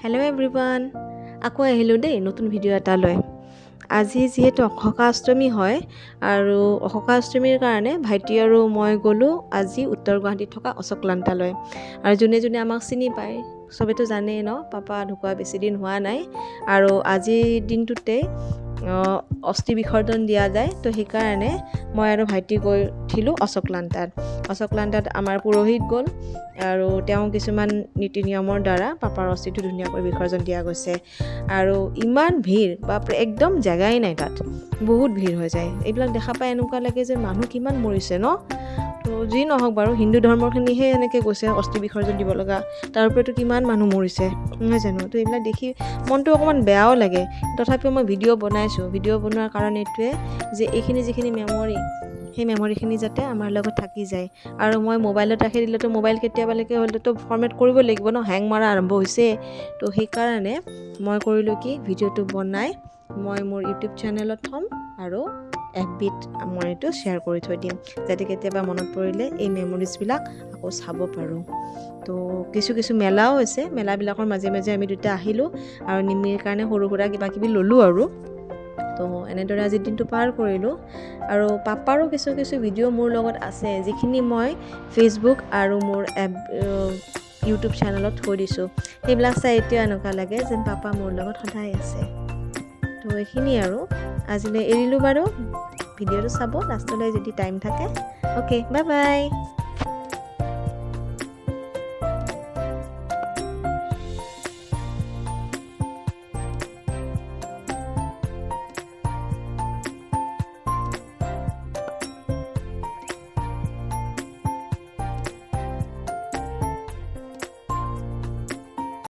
Hello' everyone, আকৌ আহিলোঁ দেই নতুন ভিডিঅ' এটা লৈ। আজি যিহেতু অশোকা অষ্টমী হয় আৰু অশোকা অষ্টমীৰ কাৰণে ভাইটি আৰু মই গ'লোঁ আজি উত্তৰ গুৱাহাটীত থকা অশোকলান্তালৈ। আৰু যোনে যোনে আমাক চিনি পায় চবেতো জানেই ন, পাপা ঢুকুৱা বেছি দিন হোৱা নাই আৰু আজিৰ দিনটোতেই অস্থি বিসৰ্জন দিয়া যায়। তো সেইকাৰণে মই আৰু ভাইটি গৈ উঠিলোঁ অশোকলান্তাত আমাৰ পুৰোহিত গ'ল আৰু তেওঁ কিছুমান নীতি নিয়মৰ দ্বাৰা পাপাৰ অস্থিটো ধুনীয়াকৈ বিসৰ্জন দিয়া গৈছে। আৰু ইমান ভিৰ, বাপৰে, একদম জেগাই নাই, তাত বহুত ভিৰ হৈ যায়। এইবিলাক দেখা পাই এনেকুৱা লাগে যে মানুহ কিমান মৰিছে ন। তো যি নহওক বাৰু, হিন্দু ধৰ্মখিনিহে এনেকৈ গৈছে অস্থি বিসৰ্জন দিব লগা, তাৰ ওপৰতো কিমান মানুহ মৰিছে নহয় জানো। তো এইবিলাক দেখি মনটো অকণমান বেয়াও লাগে। তথাপিও মই ভিডিঅ' বনাইছোঁ। ভিডিঅ' বনোৱাৰ কাৰণ এইটোৱে যে এইখিনি যিখিনি মেমৰি, সেই মেমৰিখিনি যাতে আমাৰ লগত থাকি যায়। আৰু মই মোবাইলত ৰাখি দিলেতো মোবাইল কেতিয়াবালৈকে হ'লেতো ফৰ্মেট কৰিব লাগিব ন, হেং মাৰা আৰম্ভ হৈছে। তো সেইকাৰণে মই কৰিলোঁ কি, ভিডিঅ'টো বনাই মই মোৰ ইউটিউব চেনেলত থ'ম আৰু FBত মই এইটো শ্বেয়াৰ কৰি থৈ দিম, যাতে কেতিয়াবা মনত পৰিলে এই মেমৰিজবিলাক আকৌ চাব পাৰোঁ। তো কিছু মেলাও হৈছে, মেলাবিলাকৰ মাজে মাজে আমি দুটা আহিলোঁ আৰু নিমিৰ কাৰণে সৰু সুৰা কিবা কিবি ল'লোঁ আৰু। তো এনেদৰে আজিৰ দিনটো পাৰ কৰিলোঁ। আৰু পাপাৰো কিছু ভিডিঅ' মোৰ লগত আছে, যিখিনি মই ফেচবুক আৰু মোৰ ইউটিউব চেনেলত থৈ দিছোঁ। সেইবিলাক চাই এতিয়া এনেকুৱা লাগে যেন পাপা মোৰ লগত সদায় আছে। তো এইখিনি আৰু আজিলৈ এৰিলোঁ বাৰু। ভিডিঅ'টো চাব লাষ্টলৈ যদি টাইম থাকে। Okay, bye bye.